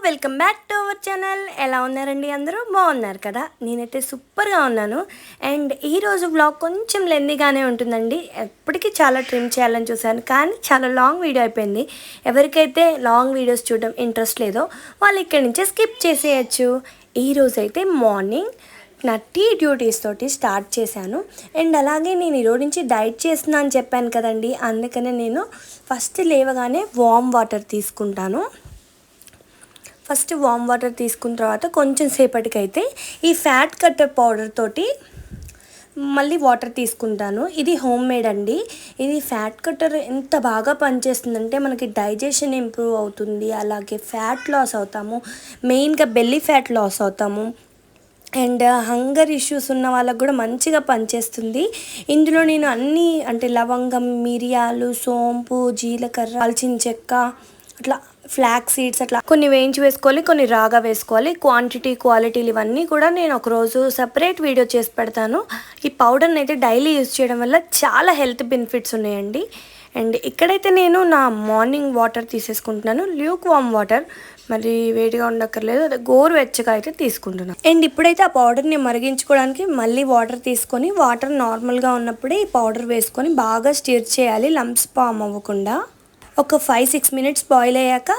Welcome back to our channel. ఎలా ఉన్నారండి? అందరూ బాగున్నారు కదా? నేనైతే సూపర్గా ఉన్నాను. అండ్ ఈరోజు వ్లాగ్ కొంచెం లెందీగానే ఉంటుందండి. ఎప్పటికీ చాలా ట్రిమ్ చేయాలని చూశాను, కానీ చాలా లాంగ్ వీడియో అయిపోయింది. ఎవరికైతే లాంగ్ వీడియోస్ చూడడం ఇంట్రెస్ట్ లేదో వాళ్ళు ఇక్కడి నుంచే స్కిప్ చేసేయచ్చు. ఈరోజైతే మార్నింగ్ నా టీ డ్యూటీస్ తోటి స్టార్ట్ చేశాను. అండ్ అలాగే నేను ఈరోజు నుంచి డైట్ చేస్తున్నా అని చెప్పాను కదండి, అందుకనే నేను ఫస్ట్ లేవగానే వామ్ వాటర్ తీసుకుంటాను. ఫస్ట్ వామ్ వాటర్ తీసుకున్న తర్వాత కొంచెం సేపటికైతే ఈ ఫ్యాట్ కట్టర్ పౌడర్ తోటి మళ్ళీ వాటర్ తీసుకుంటాను. ఇది హోమ్ మేడ్ అండి. ఇది ఫ్యాట్ కట్టర్ ఎంత బాగా పనిచేస్తుందంటే మనకి డైజెషన్ ఇంప్రూవ్ అవుతుంది, అలాగే ఫ్యాట్ లాస్ అవుతాము, మెయిన్గా బెల్లీ ఫ్యాట్ లాస్ అవుతాము. అండ్ హంగర్ ఇష్యూస్ ఉన్న వాళ్ళకు కూడా మంచిగా పనిచేస్తుంది. ఇందులో నేను అన్నీ అంటే లవంగం, మిరియాలు, సోంపు, జీలకర్ర, దాల్చిన చెక్క, అట్లా ఫ్లాక్ సీడ్స్ అట్లా కొన్ని వేయించి వేసుకోవాలి, కొన్ని రాగా వేసుకోవాలి. క్వాంటిటీ, క్వాలిటీలు ఇవన్నీ కూడా నేను ఒకరోజు సపరేట్ వీడియో చేసి పెడతాను. ఈ పౌడర్ని అయితే డైలీ యూజ్ చేయడం వల్ల చాలా హెల్త్ బెనిఫిట్స్ ఉన్నాయండి. అండ్ ఇక్కడైతే నేను నా మార్నింగ్ వాటర్ తీసేసుకుంటున్నాను, ల్యూక్ వామ్ వాటర్. మరి వేడిగా ఉండక్కర్లేదు, అదే గోరువెచ్చగా అయితే తీసుకుంటున్నాను. అండ్ ఇప్పుడైతే ఆ పౌడర్ని మరిగించుకోవడానికి మళ్ళీ వాటర్ తీసుకొని, వాటర్ నార్మల్గా ఉన్నప్పుడే ఈ పౌడర్ వేసుకొని బాగా స్టిర్ చేయాలి, లంప్స్ ఫామ్ అవ్వకుండా. ఒక 5-6 మినిట్స్ బాయిల్ అయ్యాక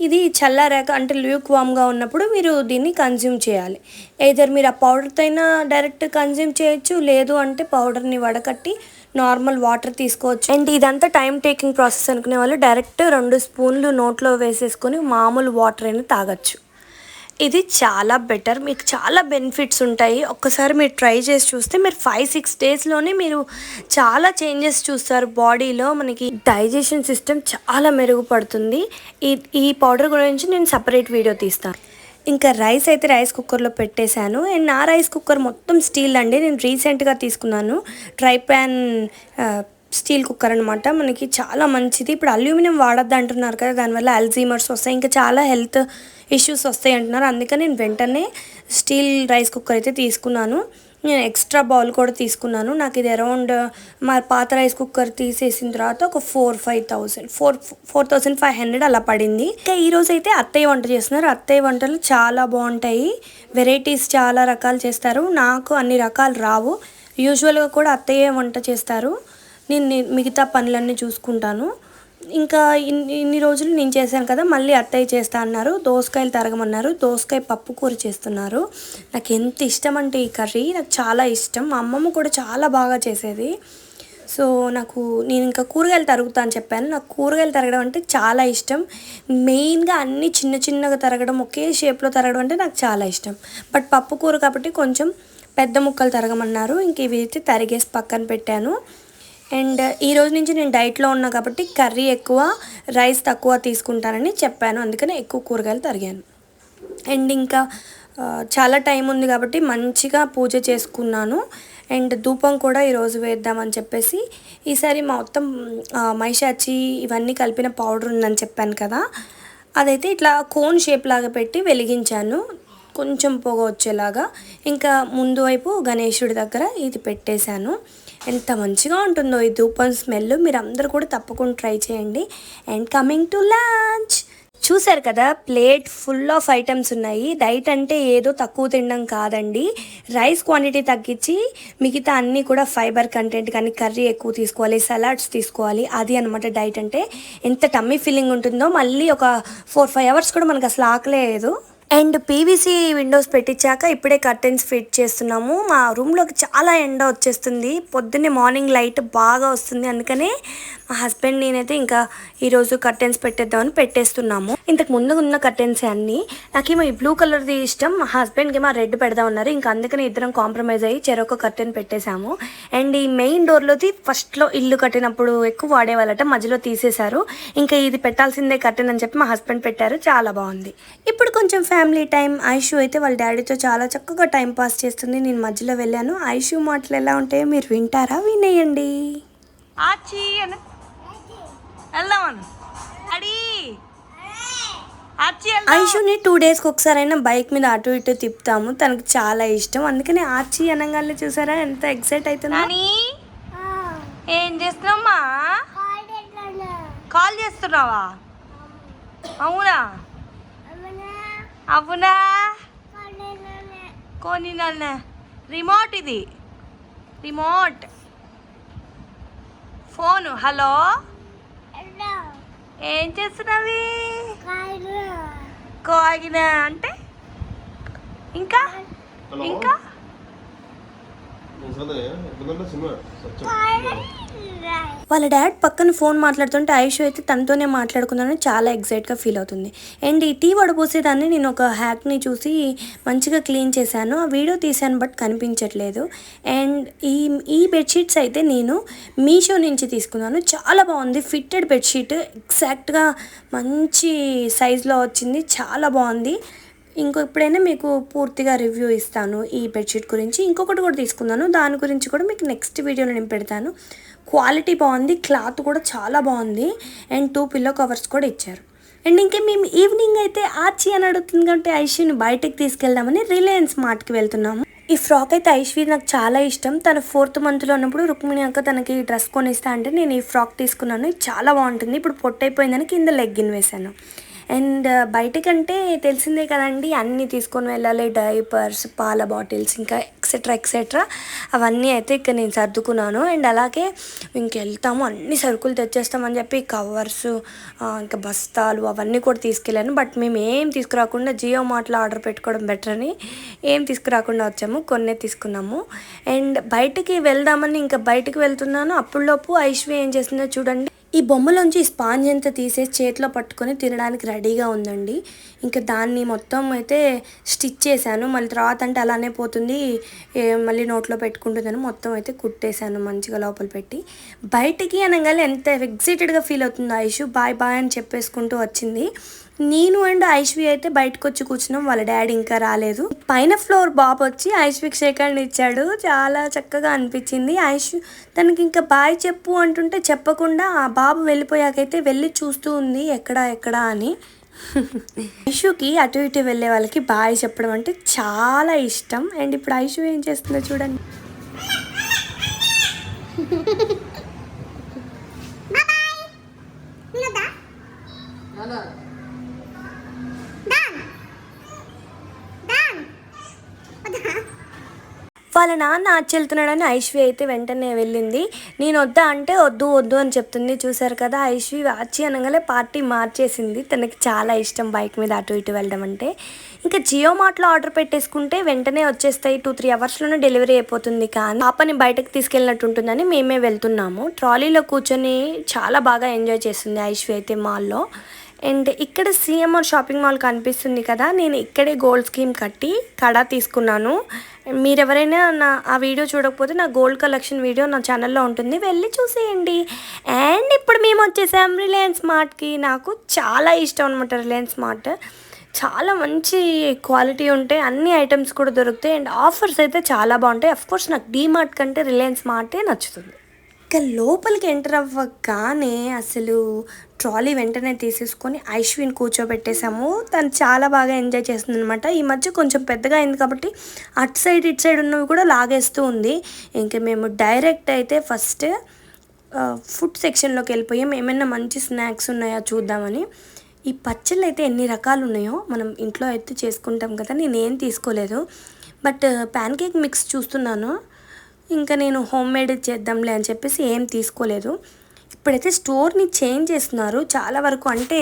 ఇది చల్లారాక అంటే ల్యూక్ వామ్గా ఉన్నప్పుడు మీరు దీన్ని కన్జ్యూమ్ చేయాలి. ఏదర్ మీరు ఆ పౌడర్తో అయినా డైరెక్ట్ కన్జ్యూమ్ చేయొచ్చు, లేదు అంటే పౌడర్ని వడకట్టి నార్మల్ వాటర్ తీసుకోవచ్చు. అండ్ ఇదంతా టైం టేకింగ్ ప్రాసెస్ అనుకునే వాళ్ళు డైరెక్ట్ 2 స్పూన్లు నోట్లో వేసేసుకొని మామూలు వాటర్ అయినా తాగొచ్చు. ఇది చాలా బెటర్, మీకు చాలా బెనిఫిట్స్ ఉంటాయి. ఒక్కసారి మీరు ట్రై చేసి చూస్తే మీరు 5-6 డేస్లోనే మీరు చాలా చేంజెస్ చూస్తారు బాడీలో. మనకి డైజెషన్ సిస్టమ్ చాలా మెరుగుపడుతుంది. ఈ పౌడర్ గురించి నేను సపరేట్ వీడియో తీస్తాను. ఇంకా రైస్ అయితే రైస్ కుక్కర్లో పెట్టేశాను. అండ్ నా రైస్ కుక్కర్ మొత్తం స్టీల్ అండి. నేను రీసెంట్గా తీసుకున్నాను, ట్రై ప్యాన్ స్టీల్ కుక్కర్ అనమాట. మనకి చాలా మంచిది. ఇప్పుడు అల్యూమినియం వాడద్దు అంటున్నారు కదా, దానివల్ల అల్జీమర్స్ వస్తాయి, ఇంకా చాలా హెల్త్ ఇష్యూస్ వస్తాయి అంటున్నారు. అందుకని నేను వెంటనే స్టీల్ రైస్ కుక్కర్ అయితే తీసుకున్నాను. నేను ఎక్స్ట్రా బౌల్ కూడా తీసుకున్నాను. నాకు ఇది అరౌండ్ మా పాత రైస్ కుక్కర్ తీసేసిన తర్వాత ఒక 4,500 అలా పడింది. ఇంకా ఈరోజు అయితే అత్తయ్య వంట చేస్తున్నారు. అత్తయ్య వంటలు చాలా బాగుంటాయి, వెరైటీస్ చాలా రకాలు చేస్తారు. నాకు అన్ని రకాలు రావు. యూజువల్గా కూడా అత్తయ్య వంట చేస్తారు, నేను మిగతా పనులన్నీ చూసుకుంటాను. ఇంకా ఇన్ని రోజులు నేను చేశాను కదా, మళ్ళీ అత్తయ్య చేస్తా అన్నారు. దోసకాయలు తరగమన్నారు, దోసకాయ పప్పు కూర చేస్తున్నారు. నాకు ఎంత ఇష్టం అంటే ఈ కర్రీ, నాకు చాలా ఇష్టం. మా అమ్మమ్మ కూడా చాలా బాగా చేసేది. సో నేను ఇంకా కూరగాయలు తరుగుతా అని చెప్పాను. నాకు కూరగాయలు తరగడం అంటే చాలా ఇష్టం. మెయిన్గా అన్నీ చిన్న చిన్నగా తరగడం, ఒకే షేప్లో తరగడం అంటే నాకు చాలా ఇష్టం. బట్ పప్పు కూర కాబట్టి కొంచెం పెద్ద ముక్కలు తరగమన్నారు. ఇంక ఇవి అయితే తరిగేసి పక్కన పెట్టాను. అండ్ ఈరోజు నుంచి నేను డైట్లో ఉన్నా కాబట్టి కర్రీ ఎక్కువ, రైస్ తక్కువ తీసుకుంటానని చెప్పాను, అందుకని ఎక్కువ కూరగాయలు తరిగాను. అండ్ ఇంకా చాలా టైం ఉంది కాబట్టి మంచిగా పూజ చేసుకున్నాను. అండ్ ధూపం కూడా ఈరోజు వేద్దామని చెప్పేసి ఈసారి మొత్తం మైషాచి ఇవన్నీ కలిపిన పౌడర్ ఉందని చెప్పాను కదా, అదైతే ఇట్లా కోన్ షేప్ లాగా పెట్టి వెలిగించాను, కొంచెం పొగ వచ్చేలాగా. ఇంకా ముందు వైపు గణేశుడి దగ్గర ఇది పెట్టేశాను. ఎంత మంచిగా ఉంటుందో ఈ ధూపం స్మెల్, మీరు అందరూ కూడా తప్పకుండా ట్రై చేయండి. అండ్ కమింగ్ టు లంచ్, చూసారు కదా ప్లేట్ ఫుల్ ఆఫ్ ఐటమ్స్ ఉన్నాయి. డైట్ అంటే ఏదో తక్కువ తినడం కాదండి, రైస్ క్వాంటిటీ తగ్గించి మిగతా అన్నీ కూడా ఫైబర్ కంటెంట్ కానీ కర్రీ ఎక్కువ తీసుకోవాలి, సలాడ్స్ తీసుకోవాలి. అది అనమాట డైట్ అంటే. ఎంత టమ్మీ ఫీలింగ్ ఉంటుందో, మళ్ళీ ఒక 4-5 అవర్స్ కూడా మనకు అసలు ఆకలేదు. అండ్ పీవీసీ విండోస్ పెట్టించాక ఇప్పుడే కర్టెన్స్ ఫిట్ చేస్తున్నాము. మా రూమ్లోకి చాలా ఎండ వచ్చేస్తుంది, పొద్దున్నే మార్నింగ్ లైట్ బాగా వస్తుంది, అందుకనే మా హస్బెండ్ నేనైతే ఇంకా ఈరోజు కర్టెన్స్ పెట్టేద్దామని పెట్టేస్తున్నాము. ఇంతకు ముందు ఉన్న కర్టెన్స్ అన్నీ. నాకేమో ఈ బ్లూ కలర్ది ఇష్టం, మా హస్బెండ్కి ఏమో రెడ్ పెడదామన్నారు. ఇంకా అందుకని ఇద్దరం కాంప్రమైజ్ అయ్యి చెరొక కర్టెన్ పెట్టేశాము. అండ్ ఈ మెయిన్ డోర్లోది ఫస్ట్లో ఇల్లు కట్టినప్పుడు ఎక్కువ వాడేవాళ్ళట, మధ్యలో తీసేశారు. ఇంకా ఇది పెట్టాల్సిందే కర్టెన్ అని చెప్పి మా హస్బెండ్ పెట్టారు, చాలా బాగుంది. ఇప్పుడు కొంచెం ఫ్యామిలీ టైం. ఐషు అయితే వాళ్ళ డాడీతో చాలా చక్కగా టైం పాస్ చేస్తుంది. నేను మధ్యలో వెళ్ళాను. ఐషు మాటలు ఎలా ఉంటాయో మీరు వింటారా? వినేయండి. ఐషుని 2 డేస్కి ఒకసారైనా బైక్ మీద అటు ఇటు తిప్పుతాము, తనకు చాలా ఇష్టం. అందుకని ఆర్చి అనగానే చూసారా ఎంత ఎక్సైట్ అవుతుందో. ఏం చేస్తున్నావమ్మా? కాల్ చేస్తున్నావా? అవునా? అవునా కొని నన్న రిమోట్ ఇది రిమోట్ ఫోను. హలో ఏం చేస్తున్నావి? కోగిన అంటే ఇంకా ఇంకా వాళ్ళ డాడ్ పక్కన ఫోన్ మాట్లాడుతుంటే ఐషు అయితే తనతోనే మాట్లాడుకుందని చాలా ఎగ్జైట్గా ఫీల్ అవుతుంది. అండ్ ఈ టీ వడపోసేదాన్ని నేను ఒక హ్యాక్ని చూసి మంచిగా క్లీన్ చేశాను. ఆ వీడియో తీశాను బట్ కనిపించట్లేదు. అండ్ ఈ బెడ్షీట్స్ అయితే నేను మీషో నుంచి తీసుకున్నాను. చాలా బాగుంది. ఫిట్టెడ్ బెడ్షీట్ ఎగ్జాక్ట్గా మంచి సైజులో వచ్చింది. చాలా బాగుంది. ఎప్పుడైనా మీకు పూర్తిగా రివ్యూ ఇస్తాను ఈ బెడ్షీట్ గురించి. ఇంకొకటి కూడా తీసుకున్నాను, దాని గురించి కూడా మీకు నెక్స్ట్ వీడియోలో నేను పెడతాను. క్వాలిటీ బాగుంది, క్లాత్ కూడా చాలా బాగుంది. అండ్ 2 పిల్లో కవర్స్ కూడా ఇచ్చారు. అండ్ ఇంకా మేము ఈవినింగ్ అయితే ఆచి అని అడుగుతుంది కాబట్టి ఐశ్వర్ని బయటకు తీసుకెళ్దామని రిలయన్స్ మార్ట్కి వెళ్తున్నాము. ఈ ఫ్రాక్ అయితే ఐశ్వర్య నాకు చాలా ఇష్టం. తన 4th మంత్లో ఉన్నప్పుడు రుక్మిణి అక్క తనకి డ్రెస్ కొనిస్తా అంటే నేను ఈ ఫ్రాక్ తీసుకున్నాను. ఇది చాలా బాగుంటుంది. ఇప్పుడు పొట్టయిపోయిందని కింద లెగ్గిన్ వేశాను. అండ్ బయటకంటే తెలిసిందే కదండి, అన్నీ తీసుకొని వెళ్ళాలి. డైపర్స్, పాల బాటిల్స్, ఇంకా ఎక్సెట్రా అవన్నీ అయితే ఇక్కడ నేను సర్దుకున్నాను. అండ్ అలాగే ఇంకెళ్తాము అన్ని సరుకులు తెచ్చేస్తామని చెప్పి కవర్స్, ఇంకా బస్తాలు అవన్నీ కూడా తీసుకెళ్ళాను. బట్ మేము ఏం తీసుకురాకుండా జియో మార్ట్లో ఆర్డర్ పెట్టుకోవడం బెటర్ అని ఏం తీసుకురాకుండా వచ్చాము. కొన్నే తీసుకున్నాము. అండ్ బయటికి వెళ్దామని ఇంకా బయటికి వెళ్తున్నాను. అప్పుడులోపు ఐశ్వర్య ఏం చేసిందో చూడండి. ఈ బొమ్మలోంచి స్పాంజ్ అంతా తీసేసి చేతిలో పట్టుకొని తినడానికి రెడీగా ఉందండి. ఇంకా దాన్ని మొత్తం అయితే స్టిచ్ చేశాను. మళ్ళీ తర్వాత అంటే అలానే పోతుంది, మళ్ళీ నోట్లో పెట్టుకుంటుందని మొత్తం అయితే కుట్టేశాను మంచిగా లోపల పెట్టి. బయటికి అనగానే ఎంత ఎగ్జైటెడ్గా ఫీల్ అవుతుందో ఐషు. బాయ్ బాయ్ అని చెప్పేసుకుంటూ వచ్చింది. నేను అండ్ ఐశ్వి అయితే బయటకు వచ్చి కూర్చున్నాం. వాళ్ళ డాడీ ఇంకా రాలేదు. పైన ఫ్లోర్ బాబు వచ్చి ఐశ్వికి షేక్ హ్యాండ్ ఇచ్చాడు. చాలా చక్కగా అనిపించింది. ఐశ్వి తనకి ఇంకా బాయ్ చెప్పు అంటుంటే చెప్పకుండా ఆ బాబు వెళ్ళిపోయాకైతే వెళ్ళి చూస్తూ ఉంది ఎక్కడా అని. ఐషుకి అటు ఇటు వెళ్ళే వాళ్ళకి బాయ్ చెప్పడం అంటే చాలా ఇష్టం. అండ్ ఇప్పుడు ఐషు ఏం చేస్తుందో చూడండి. వాళ్ళ నాన్న ఆచి వెళ్తున్నాడని ఐశ్వి అయితే వెంటనే వెళ్ళింది. నేను వద్దా అంటే వద్దు అని చెప్తుంది. చూసారు కదా, ఐశ్వి ఆచి అనగానే పార్టీ మార్చేసింది. తనకి చాలా ఇష్టం బైక్ మీద అటు ఇటు వెళ్ళడం అంటే. ఇంకా జియో మార్ట్లో ఆర్డర్ పెట్టేసుకుంటే వెంటనే వచ్చేస్తాయి. 2-3 అవర్స్లోనే డెలివరీ అయిపోతుంది. కానీ పాపని బయటకు తీసుకెళ్ళినట్టు ఉంటుందని మేమే వెళ్తున్నాము. ట్రాలీలో కూర్చొని చాలా బాగా ఎంజాయ్ చేస్తుంది ఐశ్వి అయితే మాల్లో. అండ్ ఇక్కడ సిఎంఆర్ షాపింగ్ మాల్ కనిపిస్తుంది కదా, నేను ఇక్కడే గోల్డ్ స్కీమ్ కట్టి కడా తీసుకున్నాను. మీరు ఎవరైనా ఆ వీడియో చూడకపోతే నా గోల్డ్ కలెక్షన్ వీడియో నా ఛానల్లో ఉంటుంది, వెళ్ళి చూసేయండి. అండ్ ఇప్పుడు మేము వచ్చేసాం రిలయన్స్ మార్ట్కి. నాకు చాలా ఇష్టం అనమాట రిలయన్స్ మార్ట్. చాలా మంచి క్వాలిటీ ఉంటాయి, అన్ని ఐటమ్స్ కూడా దొరుకుతాయి. అండ్ ఆఫర్స్ అయితే చాలా బాగుంటాయి. అఫ్కోర్స్ నాకు డీమార్ట్ కంటే రిలయన్స్ మార్టే నచ్చుతుంది. ఇక లోపలికి ఎంటర్ అవ్వగానే అసలు ట్రాలీ వెంటనే తీసేసుకొని ఐశ్విని కూర్చోబెట్టేసాము. తను చాలా బాగా ఎంజాయ్ చేస్తుంది అనమాట. ఈ మధ్య కొంచెం పెద్దగా అయింది కాబట్టి అటు సైడ్ ఇటు సైడ్ ఉన్నవి కూడా లాగేస్తూ ఉంది. ఇంకా మేము డైరెక్ట్ అయితే ఫస్ట్ ఫుడ్ సెక్షన్లోకి వెళ్ళిపోయాం. ఏమైనా మంచి స్నాక్స్ ఉన్నాయా చూద్దామని. ఈ పచ్చళ్ళు అయితే ఎన్ని రకాలు ఉన్నాయో మనం ఇంట్లో అయితే చేసుకుంటాం కదా, నేనేం తీసుకోలేదు. బట్ ప్యాన్ కేక్ మిక్స్ చూస్తున్నాను. ఇంకా నేను హోమ్ మేడ్ చేద్దాంలే అని చెప్పేసి ఏం తీసుకోలేదు. ఇప్పుడైతే స్టోర్ని చేంజ్ చేస్తున్నారు చాలా వరకు, అంటే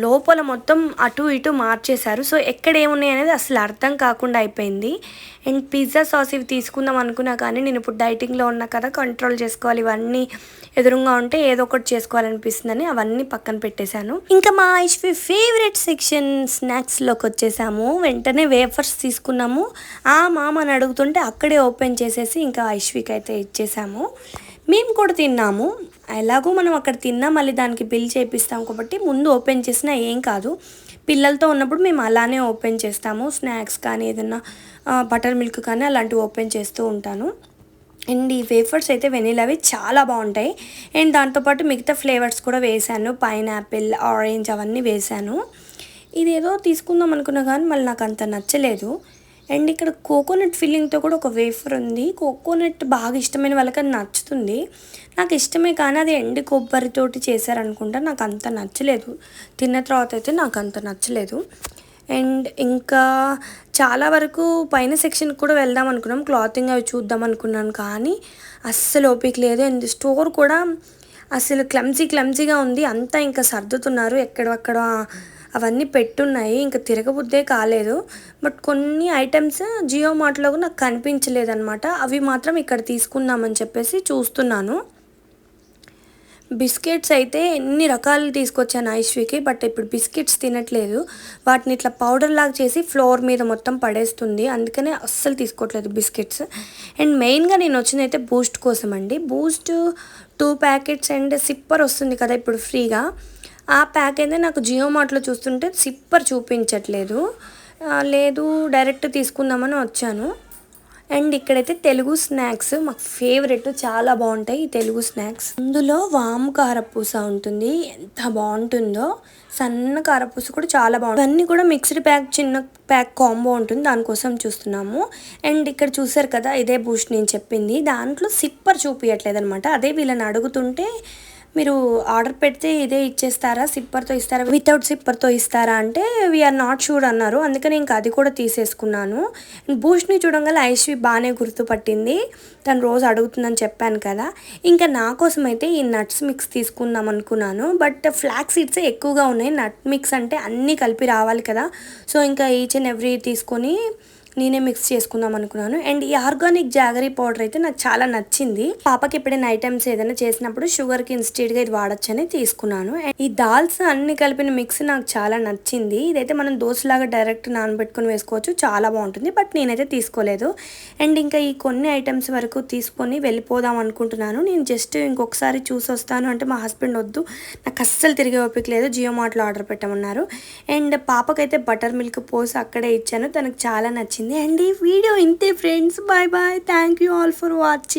లోపల మొత్తం అటు ఇటు మార్చేశారు. సో ఎక్కడ ఏమున్నాయి అనేది అసలు అర్థం కాకుండా అయిపోయింది. అండ్ పిజ్జా సాస్ ఇవి తీసుకుందాం అనుకున్నా కానీ నేను ఇప్పుడు డైటింగ్లో ఉన్నా కదా, కంట్రోల్ చేసుకోవాలి. ఇవన్నీ ఎదురుగా ఉంటే ఏదో ఒకటి చేసుకోవాలనిపిస్తుందని అవన్నీ పక్కన పెట్టేశాను. ఇంకా మా ఐశ్వి ఫేవరెట్ సెక్షన్ స్నాక్స్లోకి వచ్చేసాము. వెంటనే వేఫర్స్ తీసుకున్నాము. మామ అని అడుగుతుంటే అక్కడే ఓపెన్ చేసేసి ఇంకా ఐశ్వికి అయితే ఇచ్చేసాము. మేము కూడా తిన్నాము. ఎలాగో మనం అక్కడ తిన్నా మళ్ళీ దానికి బిల్ చేపిస్తాం కాబట్టి ముందు ఓపెన్ చేసినా ఏం కాదు. పిల్లలతో ఉన్నప్పుడు మేము అలానే ఓపెన్ చేస్తాము. స్నాక్స్ కానీ ఏదైనా బటర్ మిల్క్ కానీ అలాంటివి ఓపెన్ చేస్తూ ఉంటాను. అండ్ ఈ వేఫర్స్ అయితే వెనీలావి చాలా బాగుంటాయి. అండ్ దాంతోపాటు మిగతా ఫ్లేవర్స్ కూడా వేసాను, పైనాపిల్, ఆరెంజ్ అవన్నీ వేసాను. ఇదేదో తీసుకుందాం అనుకున్నా కానీ మళ్ళీ నాకు అంత నచ్చలేదు. అండ్ ఇక్కడ కోకోనట్ ఫిల్లింగ్తో కూడా ఒక వేఫర్ ఉంది. కోకోనట్ బాగా ఇష్టమైన వాళ్ళకి అది నచ్చుతుంది. నాకు ఇష్టమే కానీ అది ఎండు కొబ్బరితోటి చేశారనుకుంటా, నాకు అంత నచ్చలేదు. తిన్న తర్వాత అయితే నాకు అంత నచ్చలేదు. అండ్ ఇంకా చాలా వరకు పైన సెక్షన్ కూడా వెళ్దాం అనుకున్నాం, క్లాతింగ్ అవి చూద్దాం అనుకున్నాను, కానీ అస్సలు ఓపిక లేదు. అండ్ స్టోర్ కూడా అసలు క్లమ్జీగా ఉంది. అంతా ఇంకా సర్దుతున్నారు, ఎక్కడక్కడ అవన్నీ పెట్టున్నాయి, ఇంకా తిరగబుద్దే కాలేదు. బట్ కొన్ని ఐటమ్స్ జియో మార్ట్లో నాకు కనిపించలేదన్నమాట. అవి మాత్రం ఇక్కడ తీసుకుందామని చెప్పేసి చూస్తున్నాను. బిస్కెట్స్ అయితే ఎన్ని రకాలు తీసుకొచ్చాను ఐశ్వీకి, బట్ ఇప్పుడు బిస్కెట్స్ తినట్లేదు. వాటిని ఇట్లా పౌడర్ లాగా చేసి ఫ్లోర్ మీద మొత్తం పడేస్తుంది, అందుకనే అస్సలు తీసుకోవట్లేదు బిస్కెట్స్. అండ్ మెయిన్గా నేను వచ్చింది అయితే బూస్ట్ కోసం అండి. బూస్ట్ 2 ప్యాకెట్స్ అండ్ సిప్పర్ వస్తుంది కదా ఇప్పుడు ఫ్రీగా. ఆ ప్యాక్ అయితే నాకు జియో మార్ట్లో చూస్తుంటే సిప్పర్ చూపించట్లేదు. లేదు డైరెక్ట్ తీసుకుందామని వచ్చాను. అండ్ ఇక్కడైతే తెలుగు స్నాక్స్ మాకు ఫేవరెట్, చాలా బాగుంటాయి ఈ తెలుగు స్నాక్స్. అందులో వాము కారపూస ఉంటుంది, ఎంత బాగుంటుందో. సన్న కారపూస కూడా చాలా బాగుంటుంది. అన్నీ కూడా మిక్స్డ్ ప్యాక్, చిన్న ప్యాక్ కాంబో ఉంటుంది, దానికోసం చూస్తున్నాము. అండ్ ఇక్కడ చూసారు కదా, ఇదే బూస్ట్ నేను చెప్పింది. దాంట్లో సిప్పర్ చూపించట్లేదు అనమాట. అదే వీళ్ళని అడుగుతుంటే మీరు ఆర్డర్ పెడితే ఇదే ఇచ్చేస్తారా, సిప్పర్తో ఇస్తారా, వితౌట్ సిప్పర్తో ఇస్తారా అంటే వీఆర్ నాట్ షూర్ అన్నారు. అందుకని ఇంకా అది కూడా తీసేసుకున్నాను. బూస్ట్ని చూడంగానే ఐశ్వి బాగానే గుర్తుపట్టింది, తను రోజు అడుగుతుందని చెప్పాను కదా. ఇంకా నా కోసం అయితే ఈ నట్స్ మిక్స్ తీసుకుందాం అనుకున్నాను, బట్ ఫ్లాక్ సీడ్సే ఎక్కువగా ఉన్నాయి. నట్ మిక్స్ అంటే అన్నీ కలిపి రావాలి కదా, సో ఇంకా ఈచ్ అండ్ ఎవ్రీ తీసుకొని నేనే మిక్స్ చేసుకుందాం అనుకున్నాను. అండ్ ఈ ఆర్గానిక్ జాగరీ పౌడర్ అయితే నాకు చాలా నచ్చింది. పాపకి ఎప్పుడైనా ఐటమ్స్ ఏదైనా చేసినప్పుడు షుగర్కి ఇన్స్టెడ్గా ఇది వాడచ్చని తీసుకున్నాను. అండ్ ఈ దాల్స్ అన్ని కలిపిన మిక్స్ నాకు చాలా నచ్చింది. ఇదైతే మనం దోశలాగా డైరెక్ట్ నానబెట్టుకుని వేసుకోవచ్చు, చాలా బాగుంటుంది, బట్ నేనైతే తీసుకోలేదు. అండ్ ఇంకా ఈ కొన్ని ఐటమ్స్ వరకు తీసుకొని వెళ్ళిపోదాం అనుకుంటున్నాను. నేను జస్ట్ ఇంకొకసారి చూసి వస్తాను అంటే మా హస్బెండ్ వద్దు, నాకు అస్సలు తిరిగే ఓపిక లేదు, జియో మార్ట్లో ఆర్డర్ పెట్టమన్నారు. అండ్ పాపకైతే బటర్ మిల్క్ పోసి అక్కడే ఇచ్చాను, తనకు చాలా నచ్చింది. అండ్ ఈ వీడియో ఇంతే friends, bye bye, thank you all for watching.